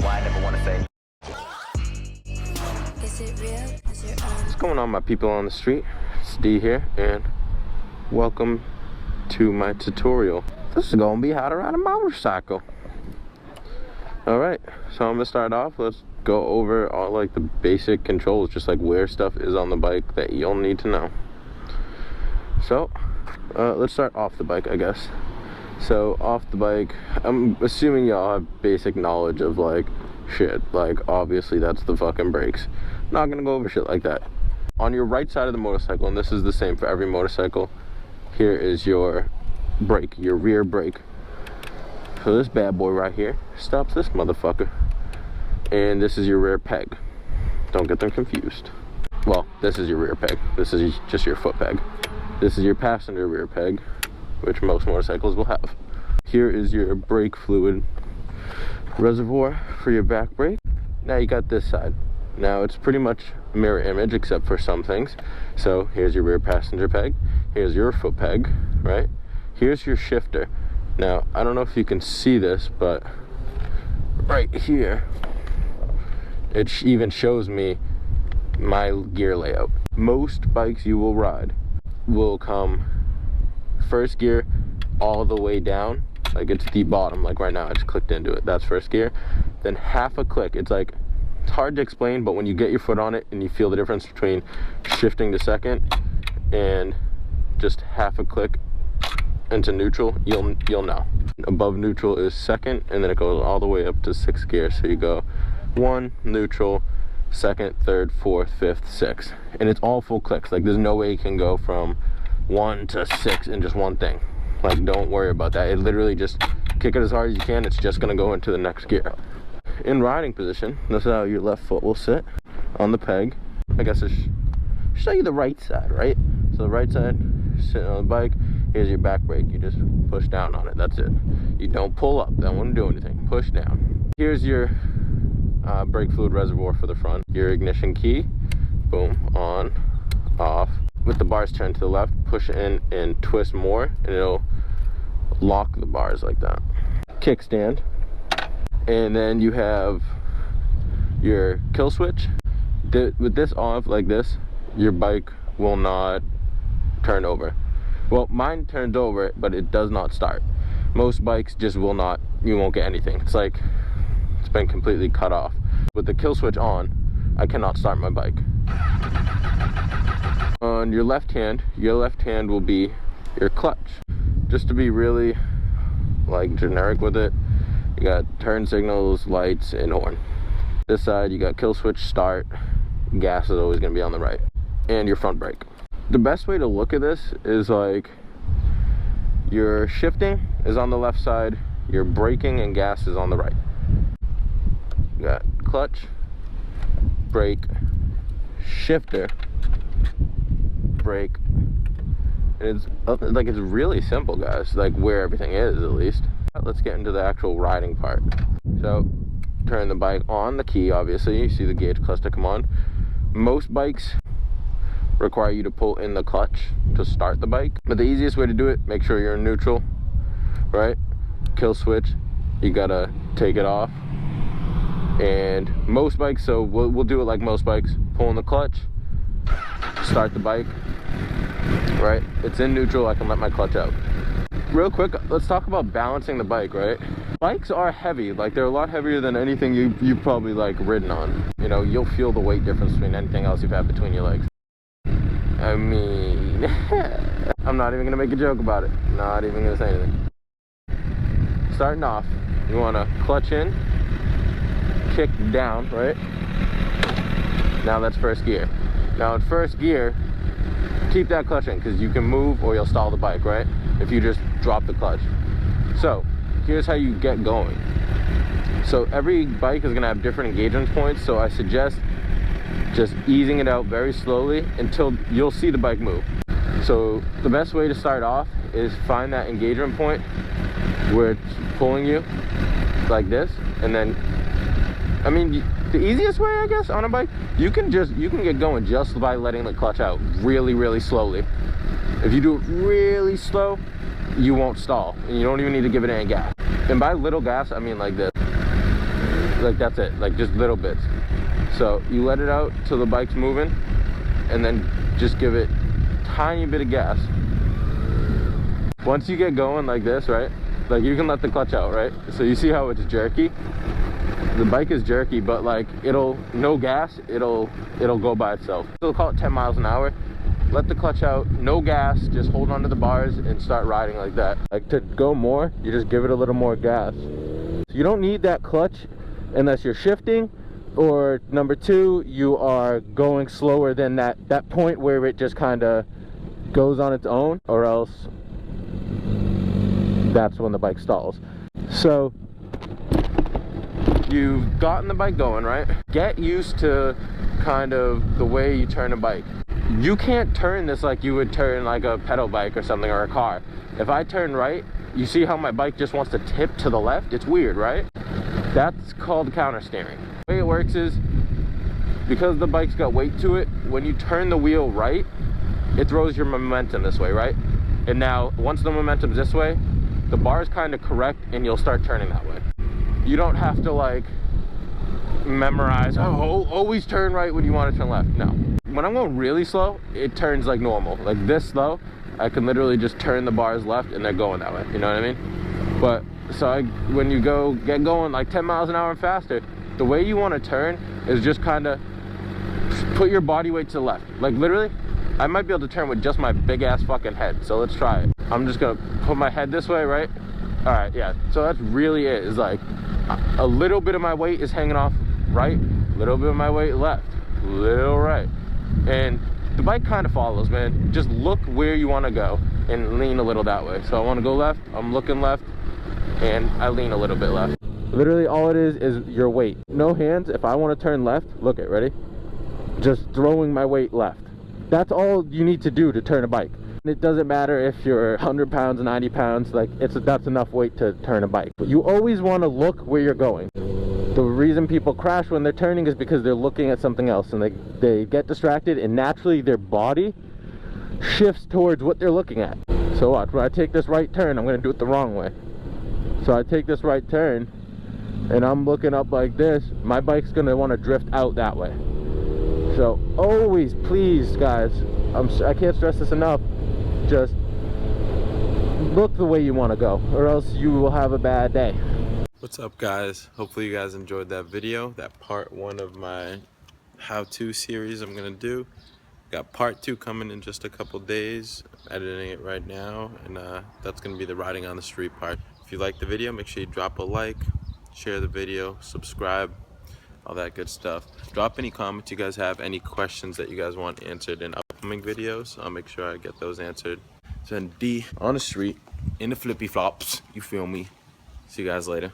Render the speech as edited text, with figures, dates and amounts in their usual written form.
why I never want to say. Is it real? Is your own? What's going on, my people on the street? It's D here, and welcome to my tutorial. This is gonna be how to ride a motorcycle. Alright, so I'm gonna start off. Let's go over all like the basic controls, just like where stuff is on the bike that you'll need to know. So let's start off the bike, I guess. So off the bike, I'm assuming y'all have basic knowledge of like shit, like obviously that's the fucking brakes. I'm not gonna go over shit like that. On your right side of the motorcycle, and this is the same for every motorcycle, here is your brake, your rear brake. So this bad boy right here stops this motherfucker, and this is your rear peg. Don't get them confused. Well, this is your rear peg, this is just your foot peg. This is your passenger rear peg, which most motorcycles will have. Here is your brake fluid reservoir for your back brake. Now you got this side. Now it's pretty much a mirror image except for some things. So here's your rear passenger peg, here's your foot peg, right? Here's your shifter. Now I don't know if you can see this, but right here it even shows me my gear layout. Most bikes you will ride will come first gear all the way down, like it's the bottom, like right now I just clicked into it, that's first gear. Then half a click, it's hard to explain, but when you get your foot on it and you feel the difference between shifting to second and just half a click into neutral, you'll know. Above neutral is second, and then it goes all the way up to sixth gear. So you go 1, neutral, second, third, fourth, fifth, sixth, and it's all full clicks. Like there's no way you can go from 1 to 6 in just one thing. Like don't worry about that. It literally just kick it as hard as you can. It's just gonna go into the next gear. In riding position, this is how your left foot will sit on the peg. I guess I should show you the right side, right? So the right side, sitting on the bike. Here's your back brake. You just push down on it. That's it. You don't pull up. That won't do anything. Push down. Here's your brake fluid reservoir for the front. Your ignition key. Boom. On. Off. With the bars turned to the left, push in and twist more, and it'll lock the bars like that. Kickstand. And then you have your kill switch. With this off like this, your bike will not turn over. Well, mine turns over, but it does not start. Most bikes just will not, you won't get anything. It's like it's been completely cut off. With the kill switch on, I cannot start my bike. On your left hand will be your clutch. Just to be really like generic with it, you got turn signals, lights, and horn. This side you got kill switch, start, gas is always gonna be on the right, and your front brake. The best way to look at this is like your shifting is on the left side, your braking and gas is on the right. You got clutch, brake, shifter, brake. And it's really simple, guys, like where everything is at least. Let's get into the actual riding part. So turn the bike on, the key obviously, you see the gauge cluster come on. Most bikes require you to pull in the clutch to start the bike, but the easiest way to do it, make sure you're in neutral, right? Kill switch, you gotta take it off. And most bikes, so we'll do it like most bikes, pull in the clutch, start the bike, right? It's in neutral, I can let my clutch out. Real quick, let's talk about balancing the bike, right? Bikes are heavy, like they're a lot heavier than anything you've probably like ridden on. You know, you'll feel the weight difference between anything else you've had between your legs. I mean, I'm not even gonna make a joke about it. Not even gonna say anything. Starting off, you wanna clutch in, kick down, right? Now that's first gear. Now in first gear, keep that clutch in because you can move or you'll stall the bike, right? If you just drop the clutch. So here's how you get going. So every bike is gonna have different engagement points, so I suggest just easing it out very slowly until you'll see the bike move. So the best way to start off is find that engagement point where it's pulling you like this, and then I mean the easiest way, I guess, on a bike, you can get going just by letting the clutch out really slowly. If you do it really slow, you won't stall, and you don't even need to give it any gas. And by little gas, I mean like this. like that's it, like just little bits. So you let it out till the bike's moving, and then just give it tiny bit of gas. Once you get going like this, right, like you can let the clutch out, right? So you see how it's jerky? The bike is jerky, but like no gas, it'll go by itself. It'll call it 10 miles an hour. Let the clutch out, no gas, just hold onto the bars and start riding like that. Like to go more, you just give it a little more gas. So you don't need that clutch unless you're shifting, or number two, you are going slower than that point where it just kind of goes on its own, or else that's when the bike stalls. So you've gotten the bike going, right? Get used to kind of the way you turn a bike. You can't turn this like you would turn like a pedal bike or something, or a car. If I turn right, you see how my bike just wants to tip to the left? It's weird, right? That's called counter steering. The way it works is, because the bike's got weight to it, when you turn the wheel right, it throws your momentum this way, right? And now once the momentum's this way, the bar's kind of correct and you'll start turning that way. You don't have to like memorize, oh, always turn right when you want to turn left. No. When I'm going really slow, it turns like normal. Like this slow, I can literally just turn the bars left and they're going that way. You know what I mean? But so when you get going like 10 miles an hour and faster, the way you want to turn is just kind of put your body weight to the left. Like literally, I might be able to turn with just my big ass fucking head. So let's try it. I'm just gonna put my head this way, right? All right, yeah. So that's really it. Is like a little bit of my weight is hanging off right, little bit of my weight left, little right. And the bike kind of follows, man. Just look where you want to go and lean a little that way. So I want to go left, I'm looking left, and I lean a little bit left. Literally all it is your weight. No hands. If I want to turn left, look it, ready? Just throwing my weight left. That's all you need to do to turn a bike. It doesn't matter if you're 100 pounds, 90 pounds, like that's enough weight to turn a bike. But you always want to look where you're going. The reason people crash when they're turning is because they're looking at something else, and they get distracted, and naturally their body shifts towards what they're looking at. So watch, when I take this right turn, I'm going to do it the wrong way. So I take this right turn and I'm looking up like this, my bike's going to want to drift out that way. So always, please guys, I can't stress this enough, just look the way you want to go, or else you will have a bad day. What's up guys? Hopefully you guys enjoyed that video, that part one of my how-to series I'm gonna do. Got part two coming in just a couple days. I'm editing it right now, and that's gonna be the riding on the street part. If you like the video, make sure you drop a like, share the video, subscribe, all that good stuff. Drop any comments you guys have, any questions that you guys want answered in upcoming videos. I'll make sure I get those answered. So D on the street in the flippy flops, you feel me? See you guys later.